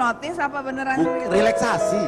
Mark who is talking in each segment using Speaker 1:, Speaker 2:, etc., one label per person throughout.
Speaker 1: hipnotis apa beneran?
Speaker 2: Relaksasi.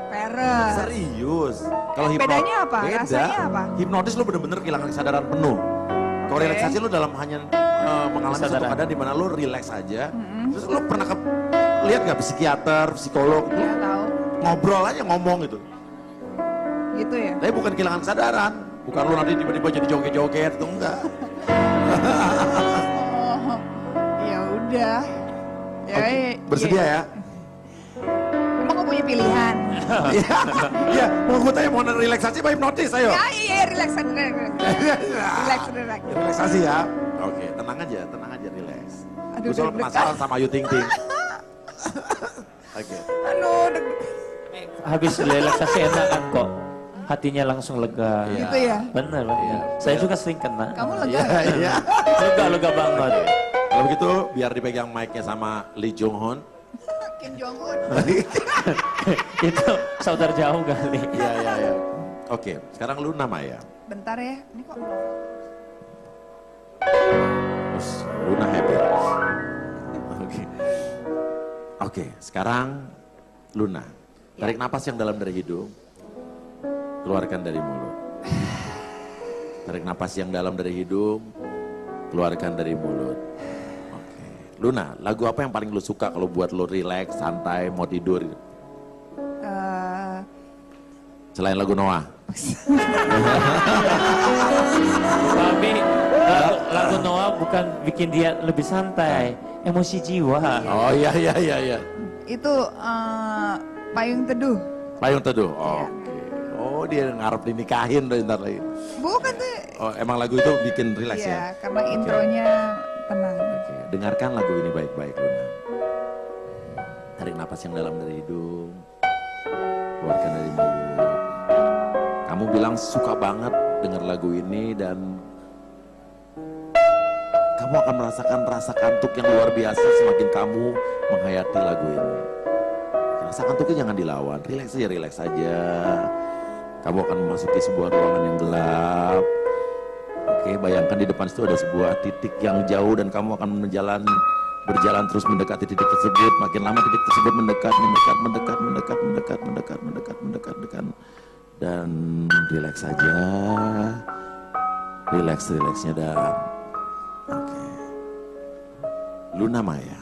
Speaker 1: Peres.
Speaker 2: Serius. Kalau
Speaker 1: Bedanya apa?
Speaker 2: beda.
Speaker 1: Rasanya apa?
Speaker 2: Hipnotis lu bener-bener kehilangan kesadaran penuh. Kalau relaksasi lu dalam hanya mengalami satu keadaan di mana lu relax aja. Terus lu pernah lihat nggak psikiater, psikolog?
Speaker 1: Iya tahu.
Speaker 2: Ngobrol aja ngomong gitu.
Speaker 1: Gitu ya.
Speaker 2: Tapi bukan kehilangan kesadaran. Bukan lu nanti tiba-tiba jadi joget-joget itu enggak.
Speaker 1: Oh, ya udah. Ya,
Speaker 2: Bersedia ya?
Speaker 1: Emang gak punya pilihan?
Speaker 2: Iya, mau gue tanya mau relaksasi apa hipnotis, ayo.
Speaker 1: Ya, relax.
Speaker 2: Relaksasi ya. Oke, tenang aja, relax.
Speaker 1: Aduh,
Speaker 2: Gue soal
Speaker 1: deg-degan.
Speaker 2: penasaran sama Ayu Ting Ting. Oke.
Speaker 1: Aduh,
Speaker 3: Habis relaksasi enak kan kok. Hatinya langsung lega.
Speaker 1: gitu ya?
Speaker 3: Bener, bener. Saya juga sering kena.
Speaker 1: Kamu lega
Speaker 2: Iya,
Speaker 1: ya?
Speaker 2: iya.
Speaker 3: Lega banget.
Speaker 2: Kalau begitu biar dipegang mic-nya sama Lee Jong Hoon.
Speaker 1: Kim Jong Un.
Speaker 3: Itu saudara jauh kali.
Speaker 2: Iya. Oke, sekarang lu nama ya.
Speaker 1: Bentar ya, ini kok.
Speaker 2: Terus Luna happy. Oke, sekarang Luna. Tarik napas yang dalam dari hidung. Keluarkan dari mulut. Tarik napas yang dalam dari hidung. Keluarkan dari mulut. Oke. Luna, lagu apa yang paling lu suka kalau buat lu relax, santai, mau tidur? Selain lagu Noah.
Speaker 3: Tapi lagu Noah bukan bikin dia lebih santai, emosi jiwa.
Speaker 2: Oh iya.
Speaker 1: Itu Payung Teduh.
Speaker 2: Payung Teduh. Oke. Oh dia ngarep dinikahin tuh ntar lagi.
Speaker 1: Bukan tuh.
Speaker 2: Oh emang lagu itu bikin relax
Speaker 1: Iya,
Speaker 2: ya?
Speaker 1: karena intronya tenang.
Speaker 2: Oke. Dengarkan lagu ini baik-baik Luna. Tarik napas yang dalam dari hidung. Keluarkan dari mulut. Kamu bilang suka banget dengar lagu ini dan kamu akan merasakan rasa kantuk yang luar biasa semakin kamu menghayati lagu ini. Rasa kantuknya jangan dilawan, relax saja. Kamu akan memasuki sebuah ruangan yang gelap. Oke, bayangkan di depan situ ada sebuah titik yang jauh dan kamu akan berjalan terus mendekati titik tersebut. Makin lama titik tersebut mendekat. Dan relax saja. Relaxnya dan oke. Luna Maya.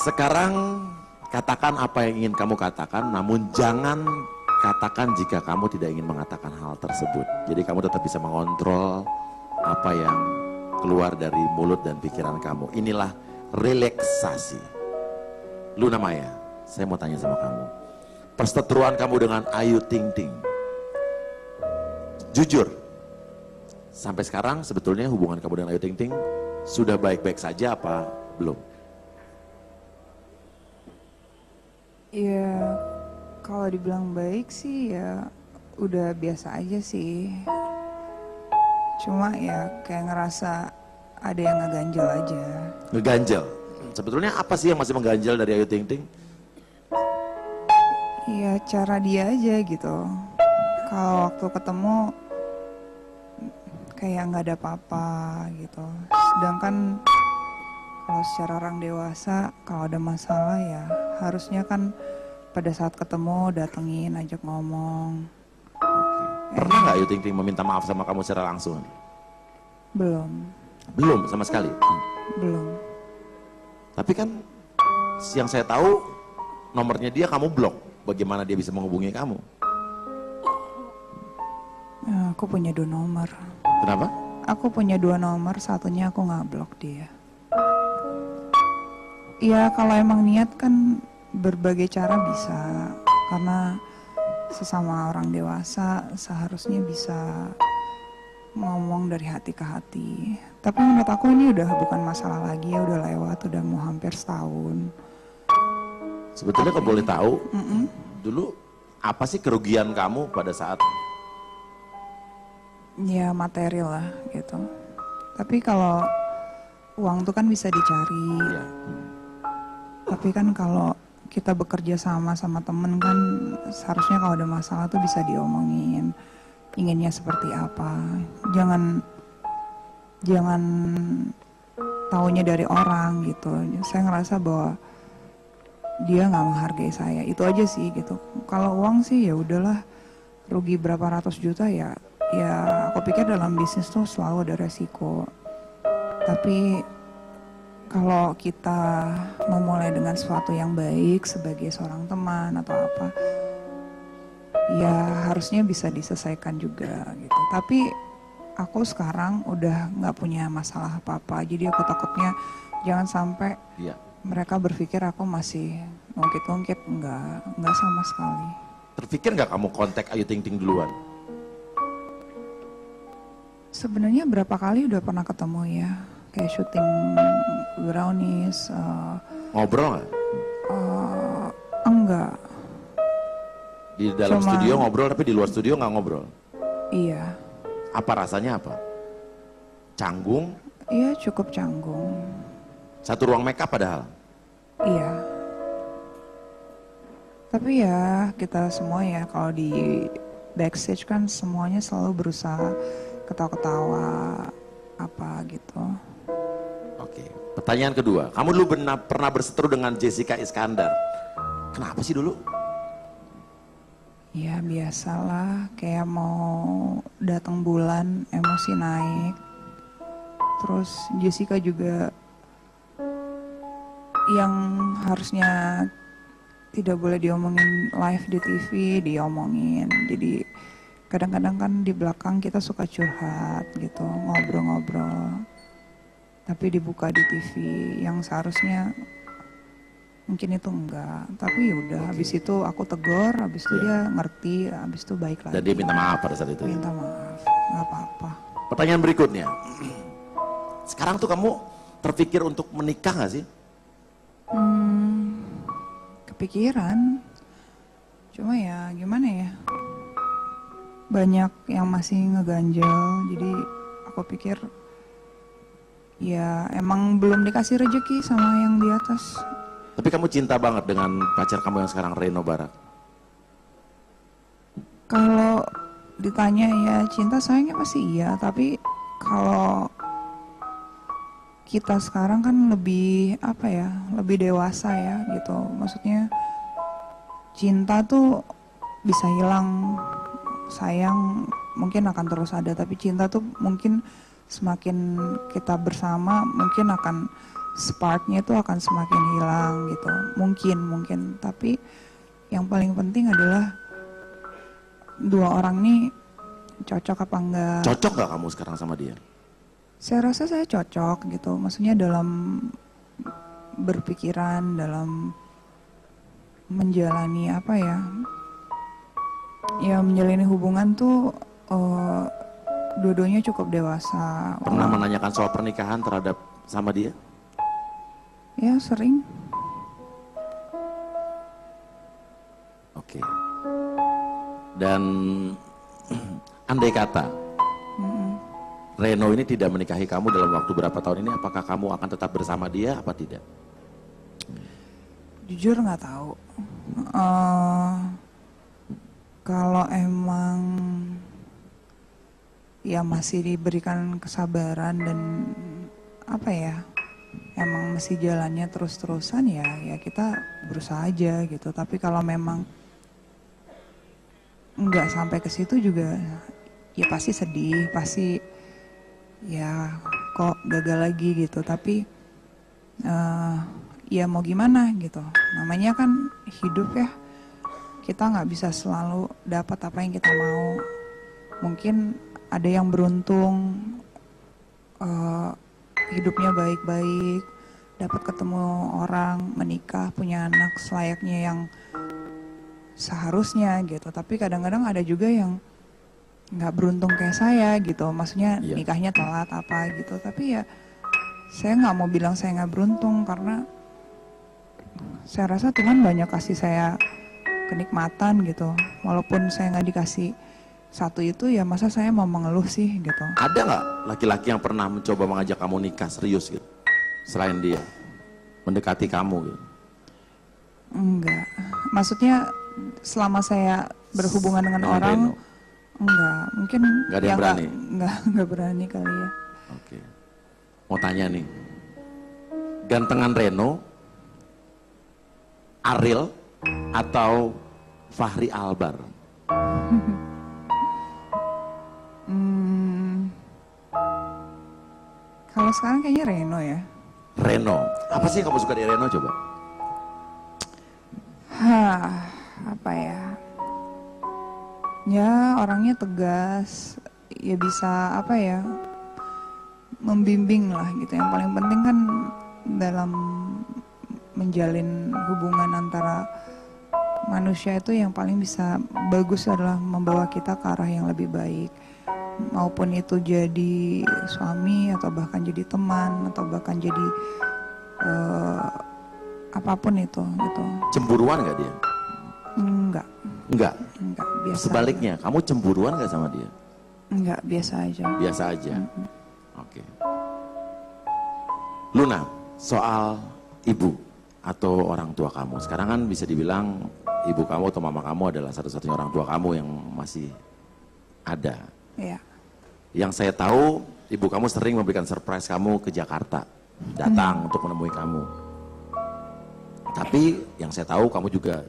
Speaker 2: Sekarang katakan apa yang ingin kamu katakan, namun jangan katakan jika kamu tidak ingin mengatakan hal tersebut. Jadi kamu tetap bisa mengontrol apa yang keluar dari mulut dan pikiran kamu. Inilah relaksasi. Luna Maya, saya mau tanya sama kamu. Perseteruan kamu dengan Ayu Ting Ting. Jujur, sampai sekarang sebetulnya hubungan kamu dengan Ayu Ting Ting sudah baik-baik saja apa belum?
Speaker 1: Ya, kalau dibilang baik sih ya udah biasa aja sih. Cuma ya kayak ngerasa ada yang ngeganjel aja.
Speaker 2: Ngeganjel? Sebetulnya apa sih yang masih mengganjel dari Ayu Ting Ting?
Speaker 1: Iya cara dia aja gitu. Kalau waktu ketemu kayak nggak ada apa-apa gitu. Sedangkan kalau secara orang dewasa kalau ada masalah ya harusnya kan pada saat ketemu datengin, ajak ngomong.
Speaker 2: Pernah nggak Ayu Ting Ting meminta maaf sama kamu secara langsung?
Speaker 1: Belum.
Speaker 2: Belum sama sekali?
Speaker 1: Belum.
Speaker 2: Tapi kan yang saya tahu nomornya dia kamu blok. Bagaimana dia bisa menghubungi kamu?
Speaker 1: Ya, aku punya 2 nomor.
Speaker 2: Kenapa?
Speaker 1: Aku punya 2 nomor, satunya aku nggak blok dia. Ya kalau emang niat kan berbagai cara bisa. Karena sesama orang dewasa seharusnya bisa ngomong dari hati ke hati. Tapi menurut aku ini udah bukan masalah lagi ya, udah lewat, udah mau hampir setahun.
Speaker 2: Sebetulnya kalau boleh tahu, dulu apa sih kerugian kamu pada saat?
Speaker 1: Ya material lah gitu. Tapi kalau uang tuh kan bisa dicari.
Speaker 2: Ya.
Speaker 1: Tapi kan kalau kita bekerja sama temen kan seharusnya kalau ada masalah tuh bisa diomongin. Inginnya seperti apa. Jangan taunya dari orang gitu. Saya ngerasa bahwa dia nggak menghargai saya, itu aja sih gitu. Kalau uang sih ya udahlah, rugi berapa ratus juta ya aku pikir dalam bisnis tuh selalu ada resiko. Tapi kalau kita memulai dengan sesuatu yang baik sebagai seorang teman atau apa, ya harusnya bisa diselesaikan juga gitu. Tapi aku sekarang udah nggak punya masalah apa-apa, jadi aku takutnya jangan sampai mereka berpikir aku masih ngungkit-ngungkit. Enggak sama sekali.
Speaker 2: Terpikir nggak kamu kontak Ayu Ting Ting duluan?
Speaker 1: Sebenarnya berapa kali udah pernah ketemu ya, kayak syuting Brownies.
Speaker 2: Ngobrol nggak?
Speaker 1: Enggak.
Speaker 2: Di dalam studio ngobrol, tapi di luar studio nggak ngobrol?
Speaker 1: Iya.
Speaker 2: Apa rasanya apa? Canggung?
Speaker 1: Iya, cukup canggung.
Speaker 2: Satu ruang make up padahal?
Speaker 1: Iya. Tapi ya kita semua ya kalau di backstage kan semuanya selalu berusaha ketawa-ketawa apa gitu.
Speaker 2: Oke. Pertanyaan kedua, kamu dulu pernah berseteru dengan Jessica Iskandar. Kenapa sih dulu?
Speaker 1: Ya biasalah, kayak mau datang bulan emosi naik. Terus Jessica juga yang harusnya tidak boleh diomongin live di TV, diomongin. Jadi kadang-kadang kan di belakang kita suka curhat gitu, ngobrol-ngobrol. Tapi dibuka di TV yang seharusnya mungkin itu enggak. Tapi udah, habis itu aku tegur, habis itu dia ngerti, habis itu baik lagi.
Speaker 2: Dan dia minta maaf pada saat itu?
Speaker 1: Minta maaf, nggak apa-apa.
Speaker 2: Pertanyaan berikutnya. Sekarang tuh kamu terpikir untuk menikah gak sih?
Speaker 1: Kepikiran, cuma ya gimana ya, banyak yang masih ngeganjel, jadi aku pikir ya emang belum dikasih rezeki sama yang di atas.
Speaker 2: Tapi kamu cinta banget dengan pacar kamu yang sekarang, Reno Barak?
Speaker 1: Kalau ditanya ya cinta sayangnya pasti iya, tapi kalau kita sekarang kan lebih apa ya, lebih dewasa ya gitu. Maksudnya cinta tuh bisa hilang, sayang mungkin akan terus ada, tapi cinta tuh mungkin semakin kita bersama mungkin akan sparknya itu akan semakin hilang gitu. Mungkin, tapi yang paling penting adalah dua orang nih cocok apa enggak.
Speaker 2: Cocok gak kamu sekarang sama dia?
Speaker 1: Saya rasa saya cocok gitu, maksudnya dalam berpikiran, dalam menjalani apa ya menjalani hubungan tuh dua-duanya cukup dewasa.
Speaker 2: Pernah menanyakan soal pernikahan terhadap sama dia?
Speaker 1: Ya sering.
Speaker 2: Oke. Dan andai kata Reno ini tidak menikahi kamu dalam waktu berapa tahun ini, apakah kamu akan tetap bersama dia apa tidak?
Speaker 1: Jujur nggak tahu. Kalau emang ya masih diberikan kesabaran dan apa ya, emang masih jalannya terus-terusan ya kita berusaha aja gitu. Tapi kalau memang nggak sampai ke situ juga ya pasti sedih, pasti ya kok gagal lagi gitu. Tapi ya mau gimana gitu, namanya kan hidup ya, kita nggak bisa selalu dapat apa yang kita mau. Mungkin ada yang beruntung hidupnya baik-baik, dapat ketemu orang, menikah, punya anak selayaknya yang seharusnya gitu. Tapi kadang-kadang ada juga yang nggak beruntung kayak saya gitu, maksudnya nikahnya telat apa gitu. Tapi ya saya nggak mau bilang saya nggak beruntung, karena saya rasa Tuhan banyak kasih saya kenikmatan gitu. Walaupun saya nggak dikasih satu itu, ya masa saya mau mengeluh sih gitu.
Speaker 2: Ada nggak laki-laki yang pernah mencoba mengajak kamu nikah serius gitu, selain dia mendekati kamu gitu?
Speaker 1: Enggak, maksudnya selama saya berhubungan dengan orang
Speaker 2: Reno.
Speaker 1: enggak, mungkin
Speaker 2: Nggak ada yang berani?
Speaker 1: Enggak berani kali ya.
Speaker 2: Oke. Mau tanya nih, gantengan Reno, Ariel, atau Fachri Albar?
Speaker 1: Kalau sekarang kayaknya Reno ya.
Speaker 2: Reno. Apa sih yang kamu suka dari Reno coba?
Speaker 1: Apa ya? Ya orangnya tegas, ya bisa apa ya, membimbing lah gitu. Yang paling penting kan dalam menjalin hubungan antara manusia itu yang paling bisa bagus adalah membawa kita ke arah yang lebih baik. Maupun itu jadi suami atau bahkan jadi teman atau bahkan jadi apapun itu gitu.
Speaker 2: Cemburuan gak dia?
Speaker 1: Enggak,
Speaker 2: Enggak.
Speaker 1: biasa.
Speaker 2: Sebaliknya, kamu cemburuan gak sama dia?
Speaker 1: Enggak, biasa aja.
Speaker 2: Biasa aja. Oke. Luna, soal ibu atau orang tua kamu. Sekarang kan bisa dibilang ibu kamu atau mama kamu adalah satu-satunya orang tua kamu yang masih ada.
Speaker 1: Iya.
Speaker 2: Yang saya tahu, ibu kamu sering memberikan surprise kamu ke Jakarta, datang untuk menemui kamu. Tapi yang saya tahu, kamu juga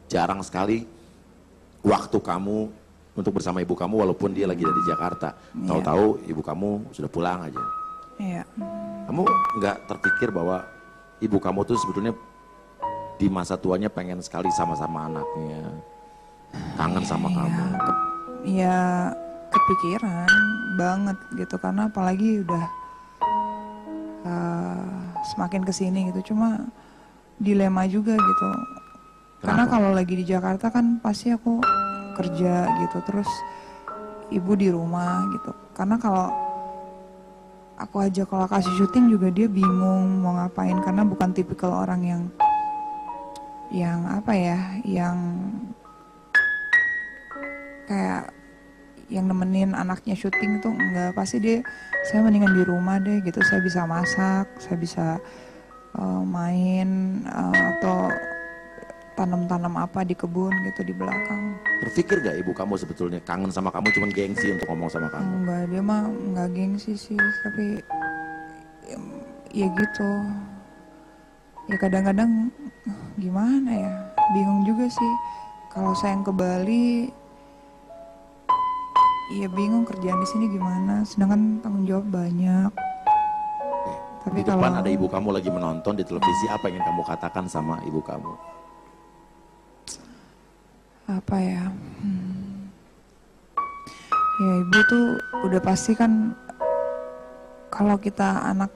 Speaker 2: jarang sekali waktu kamu untuk bersama ibu kamu walaupun dia lagi ada di Jakarta. Tahu-tahu ibu kamu sudah pulang aja.
Speaker 1: Iya.
Speaker 2: Kamu nggak terpikir bahwa ibu kamu tuh sebetulnya di masa tuanya pengen sekali sama-sama anaknya, kangen sama kamu?
Speaker 1: Iya, kepikiran banget gitu karena apalagi udah semakin kesini gitu, cuma dilema juga gitu. Karena kalau lagi di Jakarta kan pasti aku kerja gitu, terus ibu di rumah gitu. Karena kalau aku aja kalau kasih syuting juga dia bingung mau ngapain karena bukan tipikal orang yang apa ya, yang kayak yang nemenin anaknya syuting tuh enggak, pasti dia, saya mendingan di rumah deh gitu, saya bisa masak, saya bisa main atau tanam-tanam apa di kebun gitu di belakang.
Speaker 2: Berpikir gak ibu kamu sebetulnya kangen sama kamu cuman gengsi untuk ngomong sama kamu?
Speaker 1: Enggak, dia mah enggak gengsi sih, tapi ya gitu. Ya kadang-kadang gimana ya, bingung juga sih. Kalau saya yang ke Bali, ya bingung kerjaan di sini gimana, sedangkan tanggung jawab banyak. Tapi
Speaker 2: di depan
Speaker 1: kalau
Speaker 2: ada ibu kamu lagi menonton di televisi, apa yang ingin kamu katakan sama ibu kamu?
Speaker 1: apa ya, ya ibu tuh udah pasti kan kalau kita anak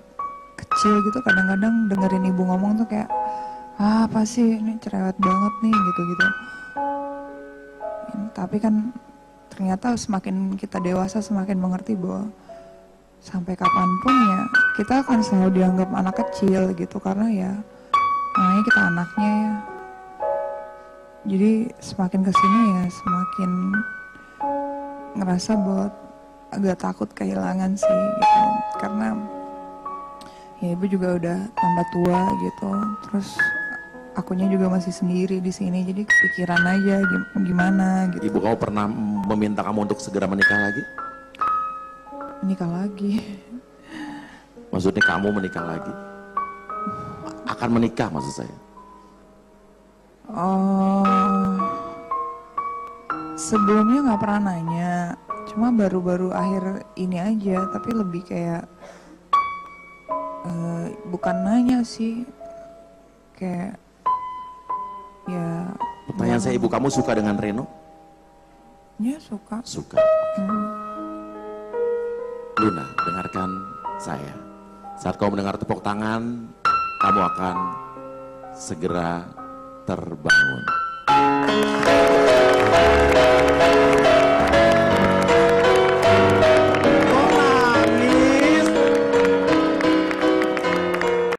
Speaker 1: kecil gitu kadang-kadang dengerin ibu ngomong tuh kayak apa sih ini cerewet banget nih gitu-gitu. Tapi kan ternyata semakin kita dewasa semakin mengerti bahwa sampai kapanpun ya kita akan selalu dianggap anak kecil gitu karena ya namanya kita anaknya ya. Jadi semakin kesini ya semakin ngerasa bahwa agak takut kehilangan sih gitu. Karena ya ibu juga udah tambah tua gitu. Terus akunya juga masih sendiri di sini. Jadi kepikiran aja gimana gitu.
Speaker 2: Ibu kamu pernah meminta kamu untuk segera menikah lagi?
Speaker 1: Menikah lagi.
Speaker 2: Maksudnya kamu menikah lagi? Akan menikah maksud saya?
Speaker 1: Sebelumnya nggak pernah nanya, cuma baru-baru akhir ini aja, tapi lebih kayak bukan nanya sih, kayak ya.
Speaker 2: Pertanyaan saya, ibu kamu suka dengan Reno?
Speaker 1: Ya suka.
Speaker 2: Suka. Luna, dengarkan saya. Saat kau mendengar tepuk tangan, kamu akan segera terbangun.